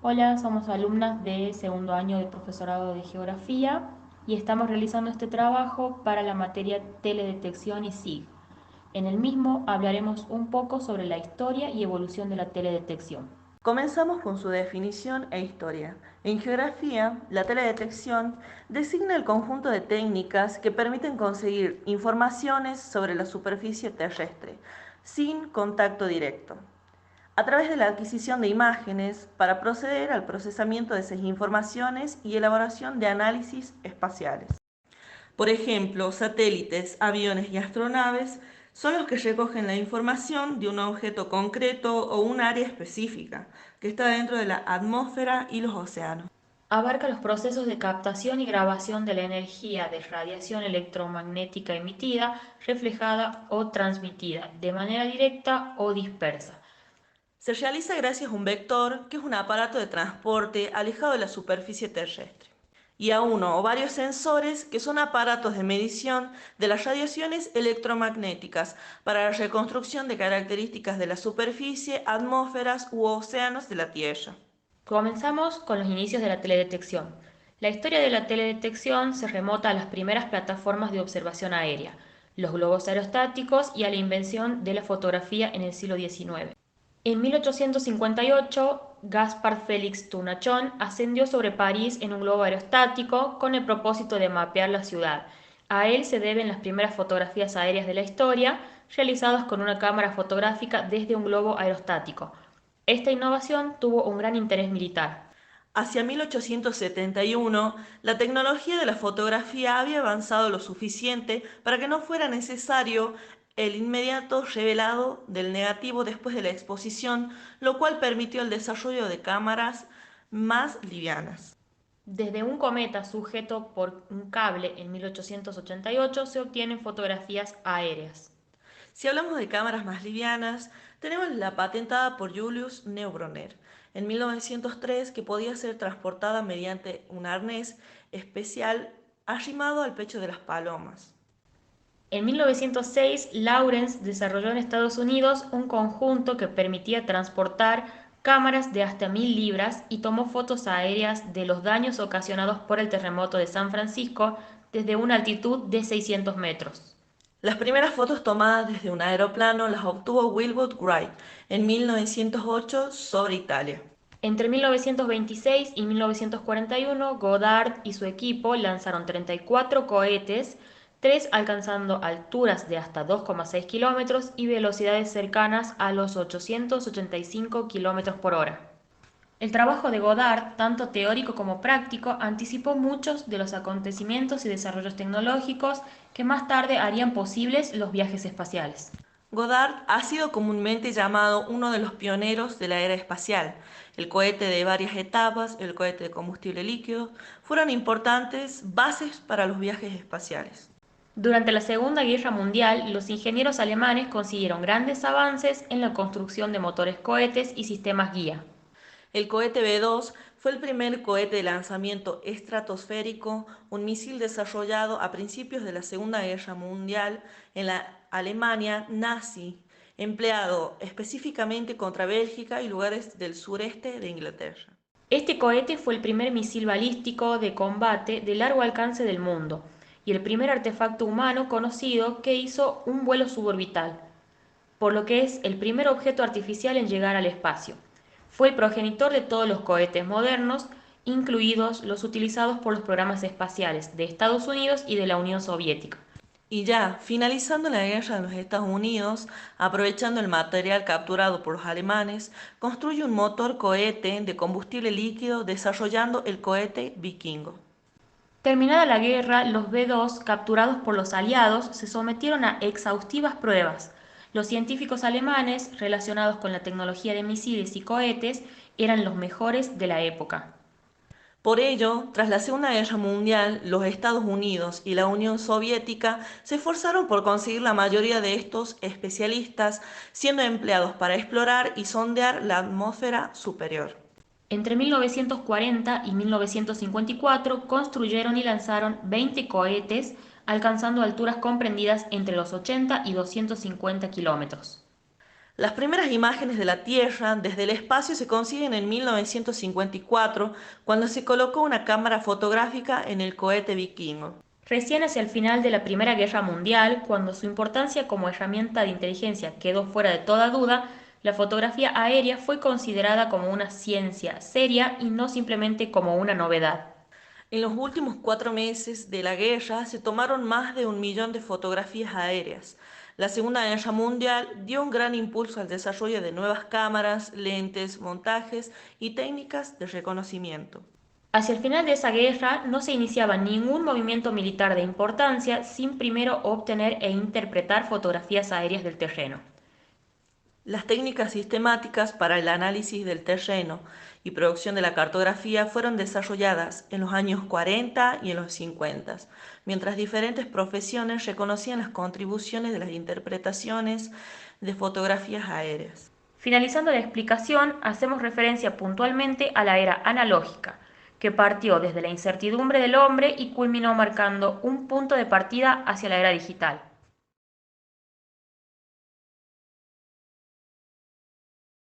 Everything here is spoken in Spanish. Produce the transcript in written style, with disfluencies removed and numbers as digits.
Hola, somos alumnas de segundo año de profesorado de Geografía y estamos realizando este trabajo para la materia Teledetección y SIG. En el mismo hablaremos un poco sobre la historia y evolución de la teledetección. Comenzamos con su definición e historia. En geografía, la teledetección designa el conjunto de técnicas que permiten conseguir informaciones sobre la superficie terrestre, sin contacto directo, a través de la adquisición de imágenes para proceder al procesamiento de esas informaciones y elaboración de análisis espaciales. Por ejemplo, satélites, aviones y astronaves son los que recogen la información de un objeto concreto o un área específica que está dentro de la atmósfera y los océanos. Abarca los procesos de captación y grabación de la energía de radiación electromagnética emitida, reflejada o transmitida, de manera directa o dispersa. Se realiza gracias a un vector, que es un aparato de transporte alejado de la superficie terrestre, y a uno o varios sensores, que son aparatos de medición de las radiaciones electromagnéticas para la reconstrucción de características de la superficie, atmósferas u océanos de la Tierra. Comenzamos con los inicios de la teledetección. La historia de la teledetección se remota a las primeras plataformas de observación aérea, los globos aerostáticos y a la invención de la fotografía en el siglo XIX. En 1858, Gaspard Félix Tournachon ascendió sobre París en un globo aerostático con el propósito de mapear la ciudad. A él se deben las primeras fotografías aéreas de la historia, realizadas con una cámara fotográfica desde un globo aerostático. Esta innovación tuvo un gran interés militar. Hacia 1871, la tecnología de la fotografía había avanzado lo suficiente para que no fuera necesario el inmediato revelado del negativo después de la exposición, lo cual permitió el desarrollo de cámaras más livianas. Desde un cometa sujeto por un cable en 1888 se obtienen fotografías aéreas. Si hablamos de cámaras más livianas, tenemos la patentada por Julius Neubrunner en 1903, que podía ser transportada mediante un arnés especial arrimado al pecho de las palomas. En 1906, Lawrence desarrolló en Estados Unidos un conjunto que permitía transportar cámaras de hasta 1000 libras y tomó fotos aéreas de los daños ocasionados por el terremoto de San Francisco desde una altitud de 600 metros. Las primeras fotos tomadas desde un aeroplano las obtuvo Wilbur Wright en 1908 sobre Italia. Entre 1926 y 1941, Goddard y su equipo lanzaron 34 cohetes, tres alcanzando alturas de hasta 2,6 kilómetros y velocidades cercanas a los 885 kilómetros por hora. El trabajo de Goddard, tanto teórico como práctico, anticipó muchos de los acontecimientos y desarrollos tecnológicos que más tarde harían posibles los viajes espaciales. Goddard ha sido comúnmente llamado uno de los pioneros de la era espacial. El cohete de varias etapas, el cohete de combustible líquido, fueron importantes bases para los viajes espaciales. Durante la Segunda Guerra Mundial, los ingenieros alemanes consiguieron grandes avances en la construcción de motores cohetes y sistemas guía. El cohete B-2 fue el primer cohete de lanzamiento estratosférico, un misil desarrollado a principios de la Segunda Guerra Mundial en la Alemania nazi, empleado específicamente contra Bélgica y lugares del sureste de Inglaterra. Este cohete fue el primer misil balístico de combate de largo alcance del mundo y el primer artefacto humano conocido que hizo un vuelo suborbital, por lo que es el primer objeto artificial en llegar al espacio. Fue el progenitor de todos los cohetes modernos, incluidos los utilizados por los programas espaciales de Estados Unidos y de la Unión Soviética. Y ya, finalizando la guerra de los Estados Unidos, aprovechando el material capturado por los alemanes, construye un motor cohete de combustible líquido, desarrollando el cohete Vikingo. Terminada la guerra, los B-2 capturados por los aliados se sometieron a exhaustivas pruebas. Los científicos alemanes relacionados con la tecnología de misiles y cohetes eran los mejores de la época. Por ello, tras la Segunda Guerra Mundial, los Estados Unidos y la Unión Soviética se esforzaron por conseguir la mayoría de estos especialistas, siendo empleados para explorar y sondear la atmósfera superior. Entre 1940 y 1954 construyeron y lanzaron 20 cohetes, alcanzando alturas comprendidas entre los 80 y 250 kilómetros. Las primeras imágenes de la Tierra desde el espacio se consiguen en 1954, cuando se colocó una cámara fotográfica en el cohete Vikingo. Recién hacia el final de la Primera Guerra Mundial, cuando su importancia como herramienta de inteligencia quedó fuera de toda duda, la fotografía aérea fue considerada como una ciencia seria y no simplemente como una novedad. En los últimos 4 meses de la guerra se tomaron más de 1 millón de fotografías aéreas. La Segunda Guerra Mundial dio un gran impulso al desarrollo de nuevas cámaras, lentes, montajes y técnicas de reconocimiento. Hacia el final de esa guerra no se iniciaba ningún movimiento militar de importancia sin primero obtener e interpretar fotografías aéreas del terreno. Las técnicas sistemáticas para el análisis del terreno y producción de la cartografía fueron desarrolladas en los años 40 y en los 50, mientras diferentes profesiones reconocían las contribuciones de las interpretaciones de fotografías aéreas. Finalizando la explicación, hacemos referencia puntualmente a la era analógica, que partió desde la incertidumbre del hombre y culminó marcando un punto de partida hacia la era digital.